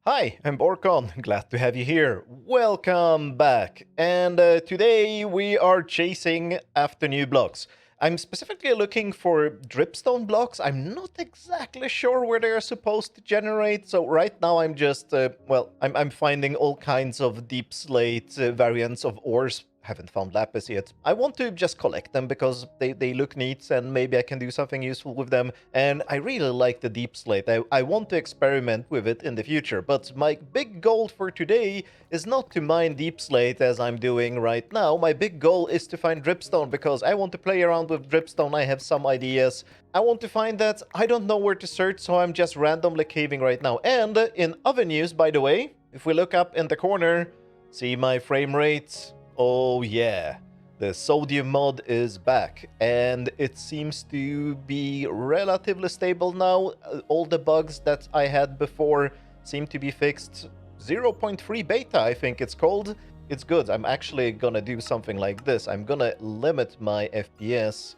Hi, I'm Borkon. Glad to have you here. Welcome back. And today we are chasing after new blocks. I'm specifically looking for dripstone blocks. I'm not exactly sure where they are supposed to generate. So right now I'm just, I'm finding all kinds of deep slate variants of ores. Haven't found lapis yet. I want to just collect them because they look neat and maybe I can do something useful with them. And I really like the deep slate. I want to experiment with it in the future. But my big goal for today is not to mine deep slate as I'm doing right now. My big goal is to find dripstone because I want to play around with dripstone. I have some ideas. I want to find that. I don't know where to search, so I'm just randomly caving right now. And in other news, by the way, if we look up in the corner, see my frame rate. Oh yeah, the sodium mod is back and it seems to be relatively stable now. All the bugs that I had before seem to be fixed. 0.3 beta, I think it's called. It's good. I'm actually gonna do something like this. I'm gonna limit my FPS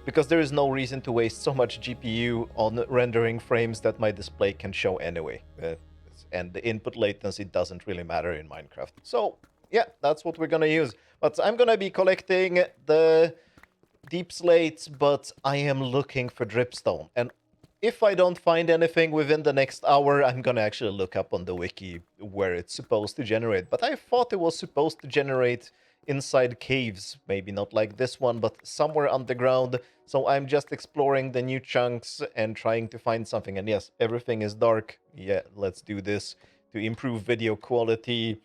because there is no reason to waste so much GPU on rendering frames that my display can show anyway. And the input latency doesn't really matter in Minecraft. So yeah, that's what we're gonna use. But I'm gonna be collecting the deep slates, but I am looking for dripstone. And if I don't find anything within the next hour, I'm gonna actually look up on the wiki where it's supposed to generate. But I thought it was supposed to generate inside caves. Maybe not like this one, but somewhere underground. So I'm just exploring the new chunks and trying to find something. And yes, everything is dark. Yeah, let's do this to improve video quality.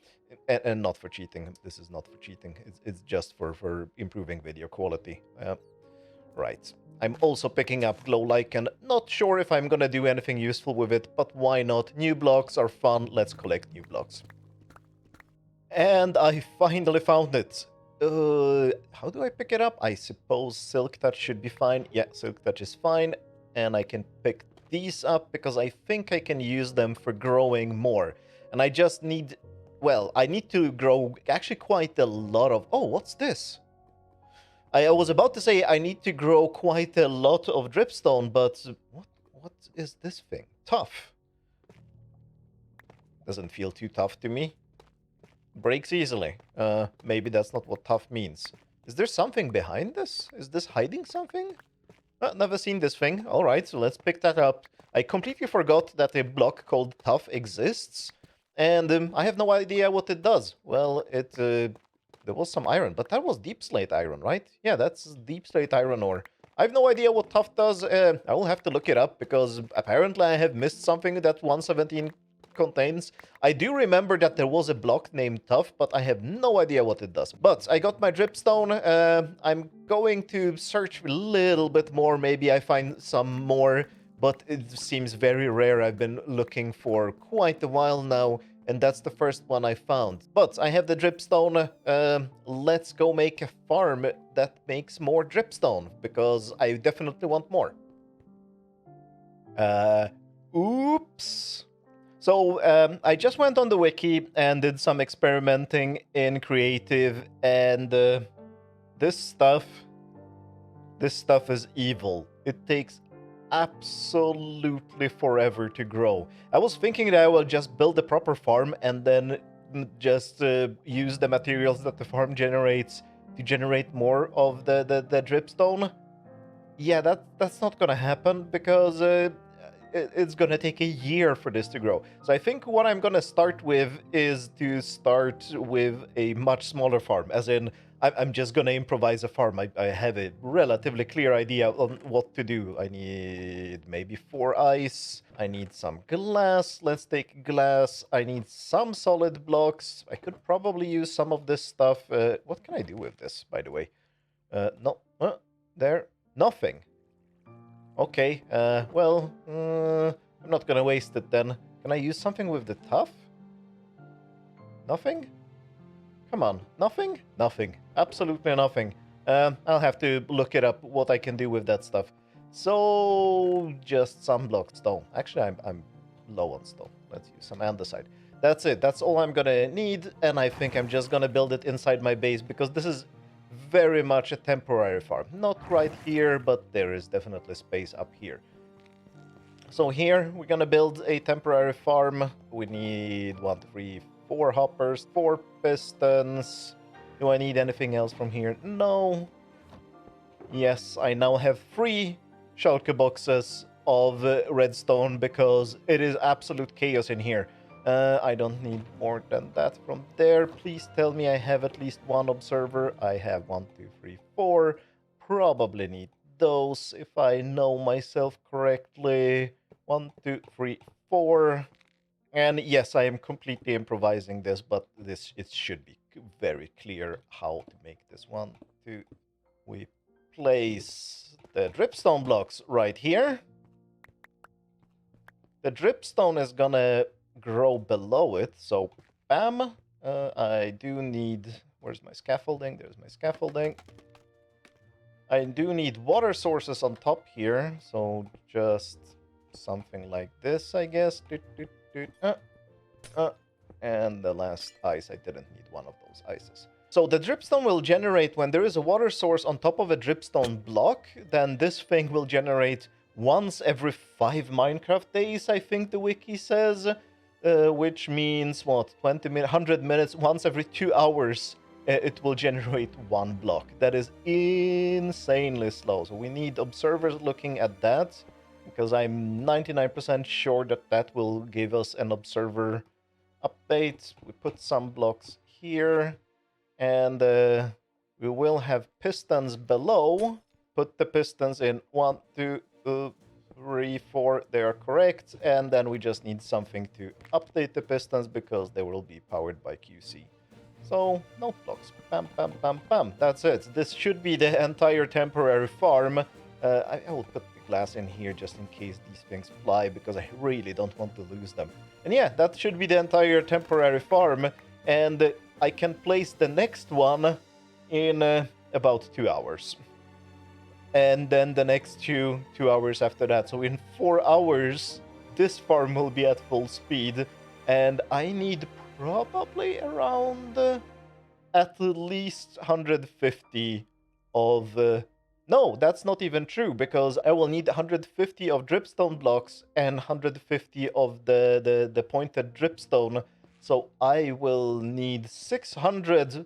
And not for cheating. This is not for cheating. It's just for improving video quality. Right. I'm also picking up glow lichen. Not sure if I'm gonna do anything useful with it, but why not? New blocks are fun. Let's collect new blocks. And I finally found it. How do I pick it up? I suppose Silk Touch should be fine. Yeah, Silk Touch is fine. And I can pick these up because I think I can use them for growing more. And I just need... Well, I need to grow actually quite a lot of... Oh, what's this? I was about to say I need to grow quite a lot of dripstone, but what is this thing? Tuff. Doesn't feel too tough to me. Breaks easily. Maybe that's not what tough means. Is there something behind this? Is this hiding something? Never seen this thing. All right, so let's pick that up. I completely forgot that a block called tuff exists. And I have no idea what it does. Well, there was some iron, but that was deep slate iron, right? Yeah, that's deep slate iron ore. I have no idea what tuff does. I will have to look it up because apparently I have missed something that 117 contains. I do remember that there was a block named tuff, but I have no idea what it does. But I got my dripstone. I'm going to search a little bit more. Maybe I find some more, but it seems very rare. I've been looking for quite a while now, and that's the first one I found. But I have the dripstone. Let's go make a farm that makes more dripstone, because I definitely want more. Oops. So I just went on the wiki and did some experimenting in creative, and this stuff is evil. It takes absolutely forever to grow. I was thinking that I will just build a proper farm and then just use the materials that the farm generates to generate more of the dripstone. Yeah, that's not gonna happen because it's gonna take a year for this to grow. So I think what I'm gonna start with is to start with a much smaller farm, as in I'm just gonna improvise a farm. I have a relatively clear idea on what to do. I need maybe 4 ice. I need some glass. Let's take glass. I need some solid blocks. I could probably use some of this stuff. What can I do with this, by the way? No, there, nothing. Okay, I'm not gonna waste it then. Can I use something with the tuff? Nothing? Come on, nothing? Nothing. Absolutely nothing. I'll have to look it up, what I can do with that stuff. So, just some block stone. Actually, I'm low on stone. Let's use some andesite. That's it. That's all I'm gonna need, and I think I'm just gonna build it inside my base, because this is very much a temporary farm. Not right here, but there is definitely space up here. So here we're gonna build a temporary farm. We need 1, 2, 3, 4 hoppers, 4 pistons. Do I need anything else from here? No. Yes, I now have 3 shulker boxes of redstone because it is absolute chaos in here. I don't need more than that from there. Please tell me I have at least 1 observer. I have 1, 2, 3, 4. Probably need those if I know myself correctly. 1, 2, 3, 4. And yes, I am completely improvising this, but it should be very clear how to make this. 1, 2. We place the dripstone blocks right here. The dripstone is gonna grow below it, so bam. I do need... Where's my scaffolding? There's my scaffolding. I do need water sources on top here, so just something like this, I guess. And the last ice, I didn't need one of those ices. So the dripstone will generate when there is a water source on top of a dripstone block, then this thing will generate once every 5 Minecraft days, I think the wiki says, which means, what, 20 minutes, 100 minutes, once every 2 hours, it will generate 1 block. That is insanely slow. So we need observers looking at that, because I'm 99% sure that that will give us an observer update. We put some blocks here, and we will have pistons below. Put the pistons in 1, 2, 3, 4. They are correct. And then we just need something to update the pistons because they will be powered by QC. So, no blocks. Bam, bam, bam, bam. That's it. This should be the entire temporary farm. I will put the glass in here just in case these things fly because I really don't want to lose them. And yeah, that should be the entire temporary farm. And I can place the next one in about 2 hours. And then the next 2 hours after that. So in 4 hours, this farm will be at full speed. And I need probably around at least 150 of... no, that's not even true, because I will need 150 of dripstone blocks and 150 of the pointed dripstone. So I will need 600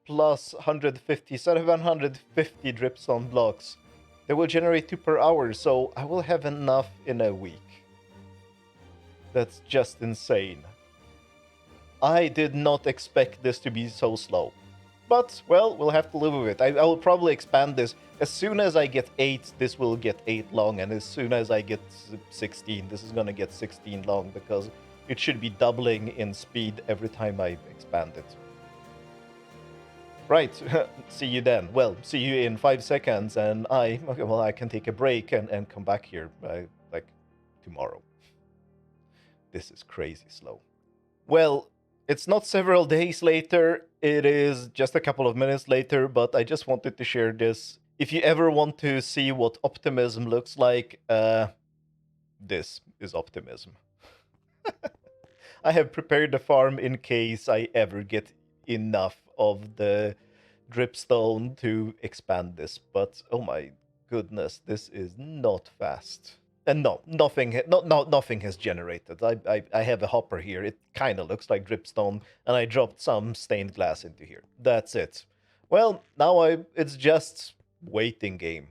plus 150, 750 dripstone blocks. They will generate 2 per hour, so I will have enough in a week. That's just insane. I did not expect this to be so slow. But, well, we'll have to live with it. I will probably expand this. As soon as I get 8, this will get 8 long. And as soon as I get 16, this is going to get 16 long. Because it should be doubling in speed every time I expand it. Right, see you then. Well, see you in 5 seconds. And I can take a break and come back here, like, tomorrow. This is crazy slow. Well, it's not several days later, it is just a couple of minutes later, but I just wanted to share this. If you ever want to see what optimism looks like, this is optimism. I have prepared the farm in case I ever get enough of the dripstone to expand this, but oh my goodness, this is not fast. And no, nothing has generated. I have a hopper here. It kind of looks like dripstone, and I dropped some stained glass into here. That's it. Well, now it's just waiting game.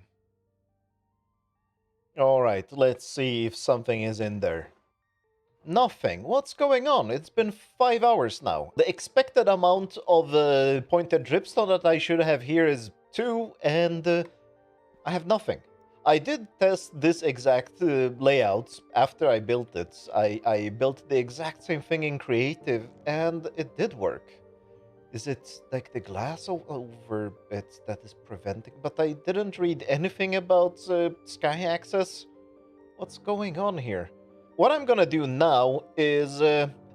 All right, let's see if something is in there. Nothing. What's going on? It's been 5 hours now. The expected amount of pointed dripstone that I should have here is 2, and I have nothing. I did test this exact layout after I built it. I built the exact same thing in creative, and it did work. Is it like the glass over it that is preventing? But I didn't read anything about sky access. What's going on here? What I'm gonna do now is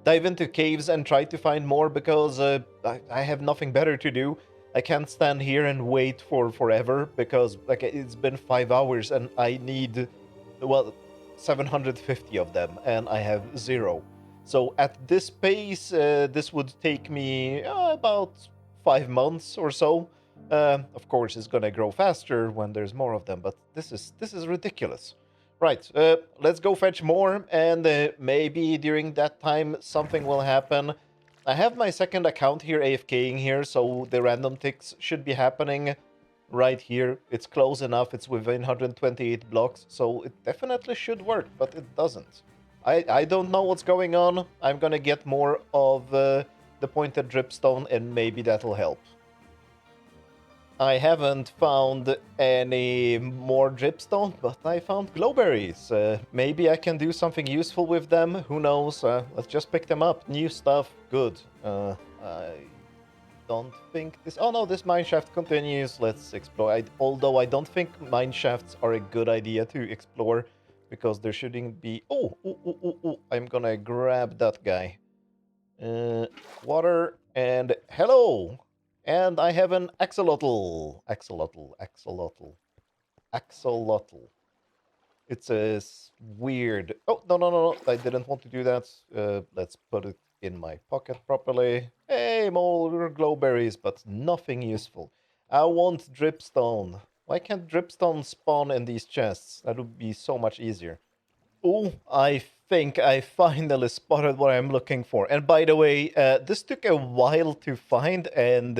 dive into caves and try to find more, because I have nothing better to do. I can't stand here and wait for forever, because like it's been 5 hours and I need, well, 750 of them, and I have 0. So at this pace, this would take me about 5 months or so. Of course, it's gonna grow faster when there's more of them, but this is ridiculous. Right, let's go fetch more, and maybe during that time something will happen. I have my second account here, AFKing here, so the random ticks should be happening right here. It's close enough, it's within 128 blocks, so it definitely should work, but it doesn't. I don't know what's going on. I'm gonna get more of the pointed dripstone, and maybe that'll help. I haven't found any more dripstone, but I found glowberries. Maybe I can do something useful with them. Who knows? Let's just pick them up. New stuff. Good. I don't think this... Oh no, this mineshaft continues. Let's explore. Although I don't think mineshafts are a good idea to explore, because there shouldn't be... Oh, I'm gonna grab that guy. Water and... Hello! And I have an axolotl. Axolotl. It's a weird... Oh, no. I didn't want to do that. Let's put it in my pocket properly. Hey, more glowberries, but nothing useful. I want dripstone. Why can't dripstone spawn in these chests? That would be so much easier. Oh, I think I finally spotted what I'm looking for. And by the way, this took a while to find, and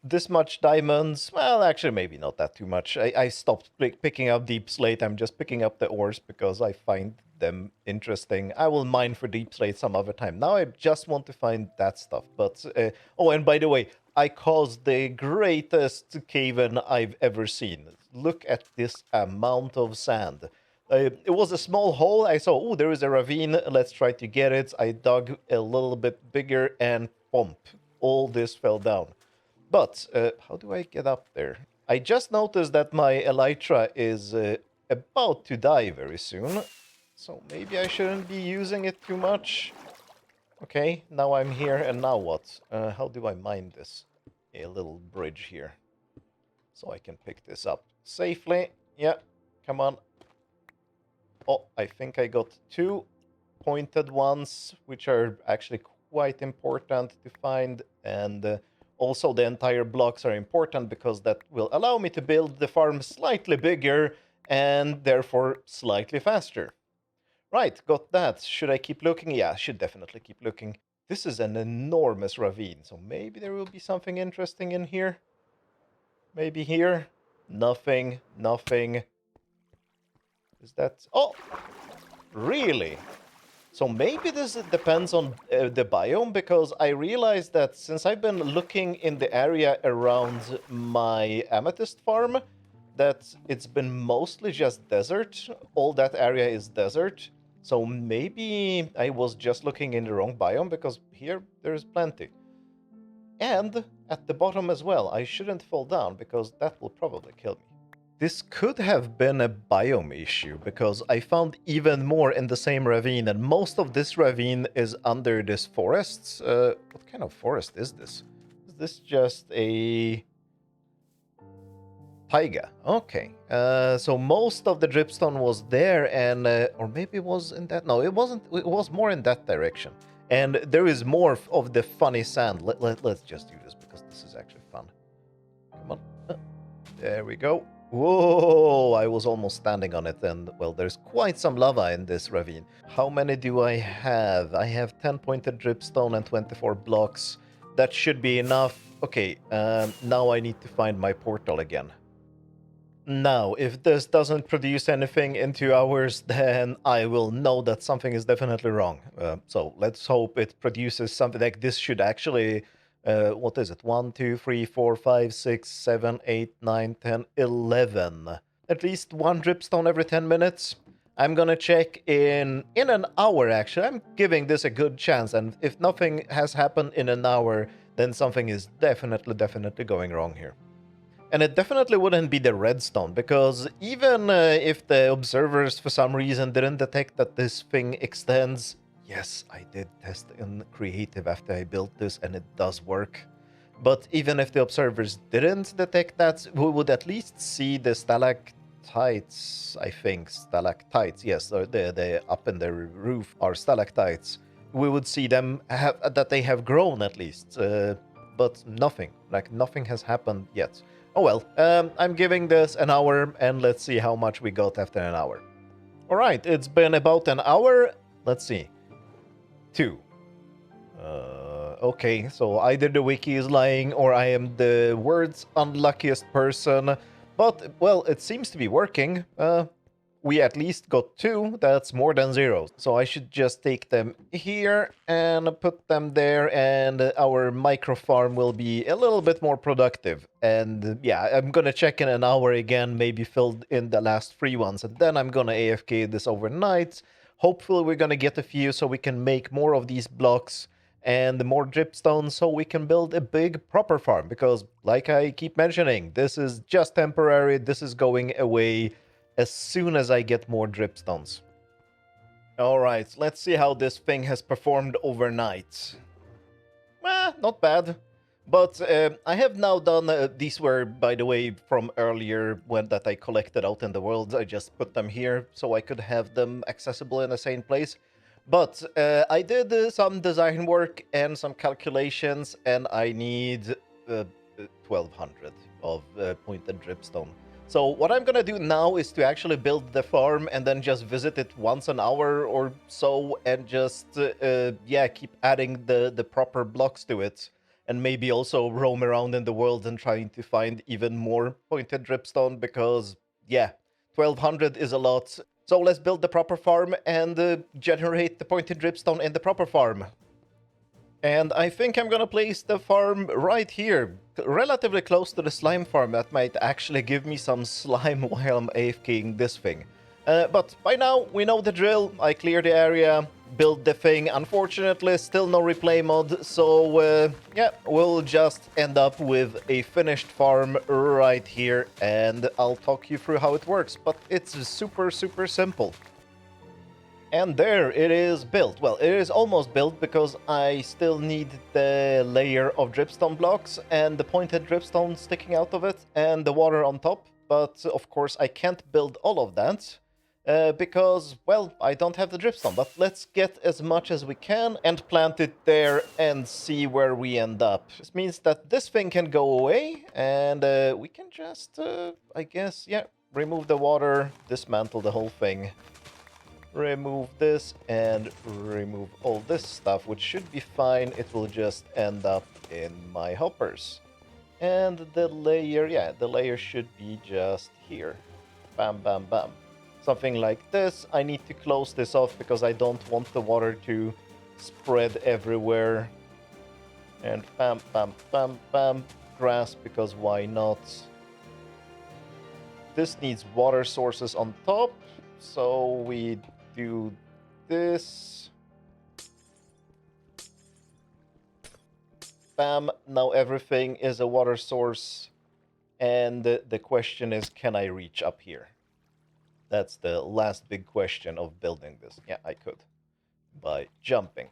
this much diamonds, well, actually, maybe not that too much. I stopped picking up deep slate. I'm just picking up the ores because I find them interesting. I will mine for deep slate some other time. Now I just want to find that stuff. But, oh, and by the way, I caused the greatest cave-in I've ever seen. Look at this amount of sand. It was a small hole. I saw, oh, there is a ravine. Let's try to get it. I dug a little bit bigger and bump. All this fell down. But how do I get up there? I just noticed that my elytra is about to die very soon. So maybe I shouldn't be using it too much. Okay, now I'm here, and now what? How do I mine this? A little bridge here. So I can pick this up safely. Yeah, come on. Oh, I think I got 2 pointed ones, which are actually quite important to find. And also the entire blocks are important because that will allow me to build the farm slightly bigger and therefore slightly faster. Right, got that. Should I keep looking? Yeah, I should definitely keep looking. This is an enormous ravine, so maybe there will be something interesting in here. Maybe here. Nothing. Is that... Oh! Really? So maybe this depends on the biome, because I realized that since I've been looking in the area around my amethyst farm, that it's been mostly just desert. All that area is desert. So maybe I was just looking in the wrong biome, because here there's plenty. And at the bottom as well, I shouldn't fall down, because that will probably kill me. This could have been a biome issue, because I found even more in the same ravine, and most of this ravine is under this forest. What kind of forest is this? Is this just a... taiga? Okay. So most of the dripstone was there, and... or maybe it was in that... No, it wasn't. It was more in that direction. And there is more of the funny sand. Let's just do this, because this is actually fun. Come on. There we go. Whoa, I was almost standing on it, and, well, there's quite some lava in this ravine. How many do I have? I have 10 pointed dripstone and 24 blocks. That should be enough. Okay, now I need to find my portal again. Now, if this doesn't produce anything in 2 hours, then I will know that something is definitely wrong. So let's hope it produces something. Like, this should actually... what is it? 1, 2, 3, 4, 5, 6, 7, 8, 9, 10, 11. At least 1 dripstone every 10 minutes. I'm gonna check in an hour, actually. I'm giving this a good chance, and if nothing has happened in an hour, then something is definitely going wrong here. And it definitely wouldn't be the redstone, because even if the observers for some reason didn't detect that this thing extends... Yes, I did test in creative after I built this, and it does work. But even if the observers didn't detect that, we would at least see the stalactites, I think. Stalactites, yes, the up in the roof are stalactites. We would see them that they have grown at least, but nothing. Like, nothing has happened yet. Oh well, I'm giving this an hour, and let's see how much we got after an hour. Alright, it's been about an hour. Let's see. 2. Okay, so either the wiki is lying or I am the world's unluckiest person. But, well, it seems to be working. We at least got 2. That's more than 0. So I should just take them here and put them there, and our micro farm will be a little bit more productive. And yeah, I'm gonna check in an hour again, maybe filled in the last 3 ones, and then I'm gonna AFK this overnight. Hopefully we're gonna get a few so we can make more of these blocks and more dripstone so we can build a big proper farm, because like I keep mentioning, this is just temporary. This is going away as soon as I get more dripstones. Alright, let's see how this thing has performed overnight. Not bad. But I have now done, these were, by the way, from earlier when that I collected out in the world. I just put them here so I could have them accessible in the same place. But I did some design work and some calculations, and I need 1200 of pointed dripstone. So what I'm gonna do now is to actually build the farm and then just visit it once an hour or so, and just yeah, keep adding the proper blocks to it, and maybe also roam around in the world and trying to find even more pointed dripstone, because yeah, 1200 is a lot. So let's build the proper farm and generate the pointed dripstone in the proper farm. And I think I'm gonna place the farm right here, relatively close to the slime farm. That might actually give me some slime while I'm AFKing this thing. But by now, we know the drill. I clear the area, build the thing. Unfortunately, still no replay mod, so yeah, we'll just end up with a finished farm right here, and I'll talk you through how it works. But it's super, super simple. And there it is built. Well, it is almost built because I still need the layer of dripstone blocks and the pointed dripstone sticking out of it and the water on top. But of course I can't build all of that because, well, I don't have the dripstone. But let's get as much as we can and plant it there and see where we end up. This means that this thing can go away, and we can just, I guess, yeah, remove the water, dismantle the whole thing. Remove this and remove all this stuff, which should be fine. It will just end up in my hoppers. And the layer, yeah, the layer should be just here. Bam, bam, bam. Something like this. I need to close this off because I don't want the water to spread everywhere. And bam, bam, bam, bam. Grass, because why not? This needs water sources on top, so we do this. Bam, now everything is a water source, and the question is, can I reach up here? That's the last big question of building this. Yeah, I could, by jumping.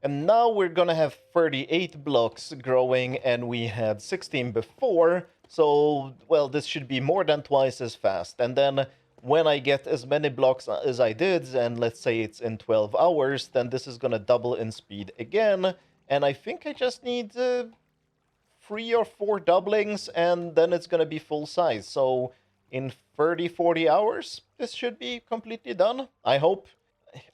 And now we're gonna have 38 blocks growing, and we had 16 before, so, well, this should be more than twice as fast. And then when I get as many blocks as I did, and let's say it's in 12 hours, then this is gonna double in speed again. And I think I just need 3 or 4 doublings, and then it's gonna be full size. So in 30, 40 hours, this should be completely done, I hope.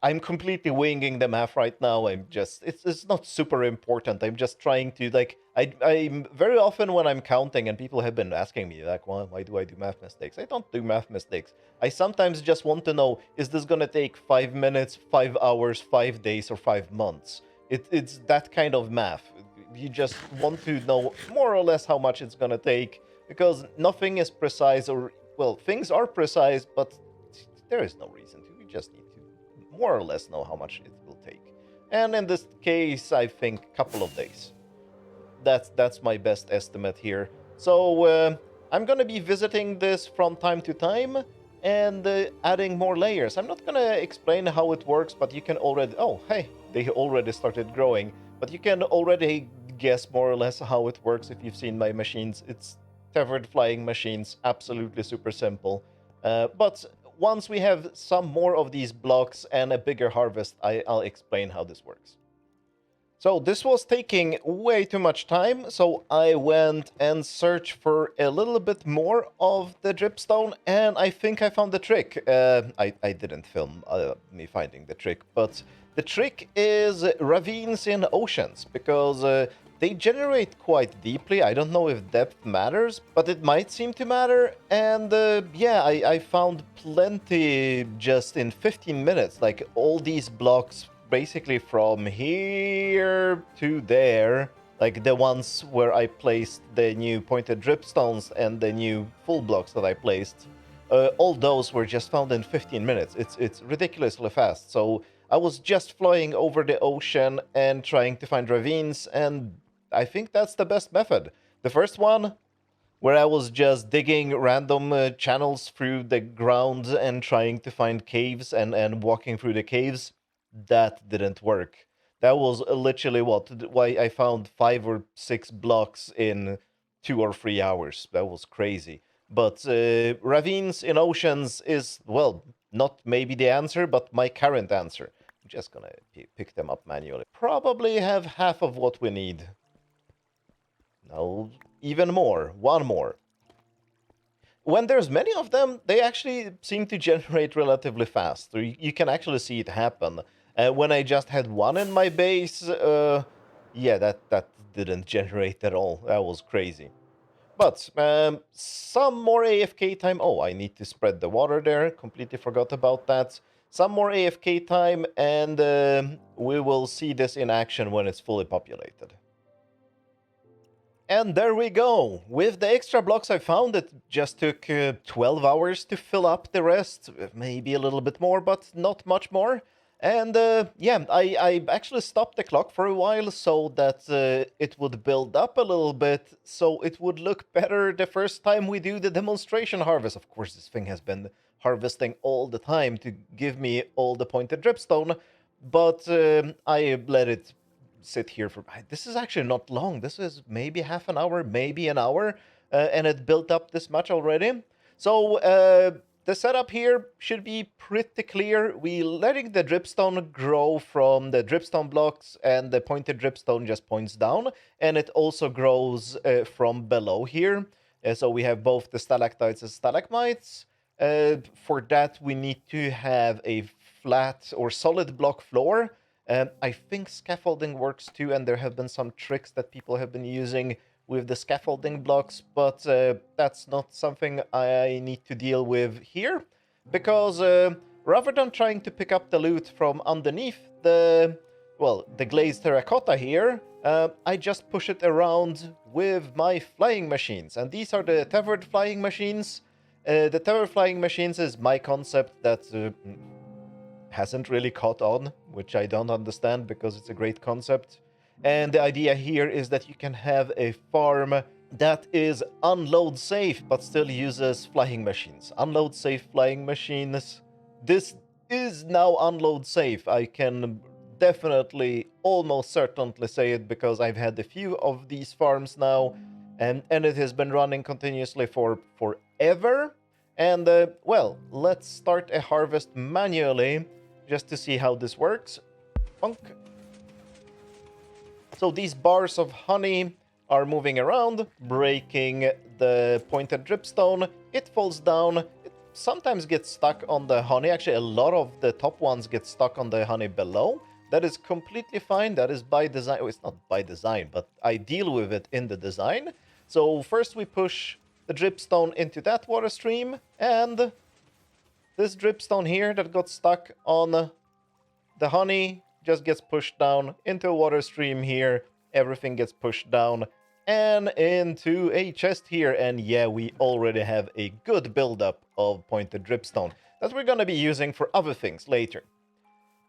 I'm completely winging the math right now. I'm just, it's not super important. I'm just trying to, like, I'm very often when I'm counting, and people have been asking me, like, why do I do math mistakes? I don't do math mistakes. I sometimes just want to know, is this gonna take 5 minutes, 5 hours, 5 days, or 5 months? It's that kind of math. You just want to know more or less how much it's gonna take, because nothing is precise, or, well, things are precise, but there is no reason to. You just need to more or less know how much it will take. And in this case, I think a couple of days. That's my best estimate here. So I'm gonna be visiting this from time to time and adding more layers. I'm not gonna explain how it works, but you can already... Oh, hey, they already started growing. But you can already guess more or less how it works if you've seen my machines. It's tethered flying machines, absolutely super simple. But once we have some more of these blocks and a bigger harvest, I'll explain how this works. So this was taking way too much time, so I went and searched for a little bit more of the dripstone, and I think I found the trick. I didn't film me finding the trick, but the trick is ravines in oceans, because they generate quite deeply. I don't know if depth matters, but it might seem to matter, and yeah, I found plenty just in 15 minutes, like all these blocks basically from here to there, like the ones where I placed the new pointed dripstones and the new full blocks that I placed, all those were just found in 15 minutes. It's ridiculously fast. So I was just flying over the ocean and trying to find ravines, and I think that's the best method. The first one, where I was just digging random channels through the ground and trying to find caves and walking through the caves, that didn't work. That was literally why I found 5 or 6 blocks in 2 or 3 hours. That was crazy. But ravines in oceans is, well, not maybe the answer, but my current answer. I'm just gonna pick them up manually. Probably have half of what we need. No, even more. One more. When there's many of them, they actually seem to generate relatively fast. So you can actually see it happen. When I just had one in my base, yeah, that didn't generate at all. That was crazy. But some more AFK time. Oh, I need to spread the water there. Completely forgot about that. Some more AFK time, and we will see this in action when it's fully populated. And there we go. With the extra blocks I found, it just took 12 hours to fill up the rest. Maybe a little bit more, but not much more. And yeah, I actually stopped the clock for a while so that it would build up a little bit, so it would look better the first time we do the demonstration harvest. Of course, this thing has been harvesting all the time to give me all the pointed dripstone, but I let it sit here for... This is actually not long. This is maybe half an hour, maybe an hour, and it built up this much already. So the setup here should be pretty clear. We letting the dripstone grow from the dripstone blocks, and the pointed dripstone just points down, and it also grows from below here. So we have both the stalactites and stalagmites. For that, we need to have a flat or solid block floor. I think scaffolding works too, and there have been some tricks that people have been using with the scaffolding blocks, but that's not something I need to deal with here, because rather than trying to pick up the loot from underneath the glazed terracotta here, I just push it around with my flying machines, and these are the tethered flying machines. The tethered flying machines is my concept that hasn't really caught on, which I don't understand because it's a great concept. And the idea here is that you can have a farm that is unload safe but still uses flying machines. Unload safe flying machines. This is now unload safe. I can definitely, almost certainly say it because I've had a few of these farms now, and it has been running continuously for forever. And well, let's start a harvest manually just to see how this works. Bonk. So these bars of honey are moving around, breaking the pointed dripstone. It falls down. It sometimes gets stuck on the honey. Actually, a lot of the top ones get stuck on the honey below. That is completely fine. That is by design. Oh, it's not by design, but I deal with it in the design. So first we push the dripstone into that water stream, and this dripstone here that got stuck on the honey just gets pushed down into a water stream here. Everything gets pushed down and into a chest here. And yeah, we already have a good buildup of pointed dripstone that we're going to be using for other things later.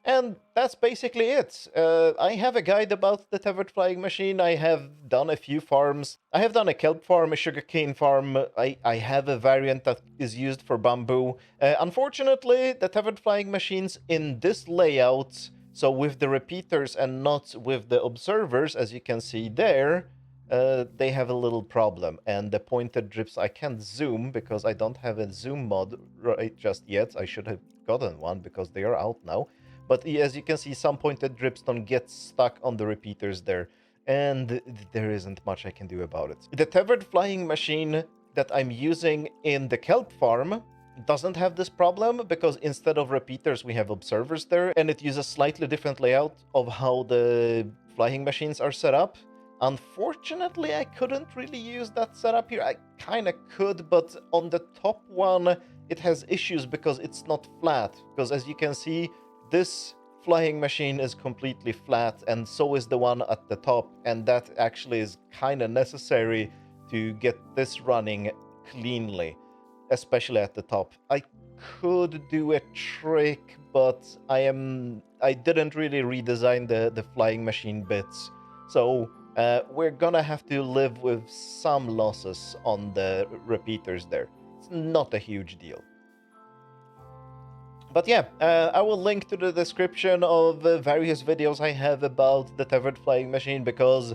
And that's basically it. I have a guide about the tethered flying machine. I have done a few farms. I have done a kelp farm, a sugarcane farm. I have a variant that is used for bamboo. Unfortunately, the tethered flying machines in this layout, so with the repeaters and not with the observers, as you can see there, they have a little problem. And the pointed drips, I can't zoom because I don't have a zoom mod right just yet. I should have gotten one because they are out now. But as you can see, some pointed dripstone gets stuck on the repeaters there, and there isn't much I can do about it. The tethered flying machine that I'm using in the kelp farm doesn't have this problem, because instead of repeaters we have observers there, and it uses slightly different layout of how the flying machines are set up. Unfortunately, I couldn't really use that setup here. I kind of could, but on the top one it has issues because it's not flat, because as you can see, this flying machine is completely flat, and so is the one at the top, and that actually is kind of necessary to get this running cleanly, especially at the top. I could do a trick, but I didn't really redesign the flying machine bits, so we're gonna have to live with some losses on the repeaters there. It's not a huge deal. But yeah, I will link to the description of various videos I have about the tethered flying machine, because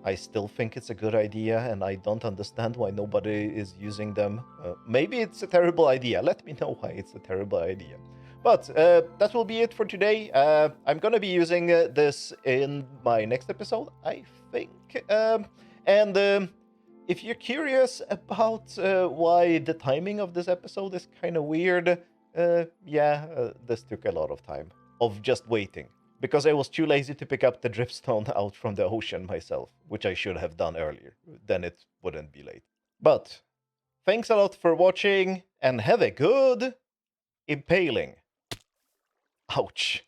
I still think it's a good idea, and I don't understand why nobody is using them. Maybe it's a terrible idea. Let me know why it's a terrible idea. But that will be it for today. I'm gonna be using this in my next episode, I think. And if you're curious about why the timing of this episode is kind of weird, this took a lot of time of just waiting, because I was too lazy to pick up the dripstone out from the ocean myself, which I should have done earlier. Then it wouldn't be late. But thanks a lot for watching, and have a good impaling. Ouch.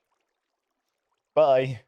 Bye.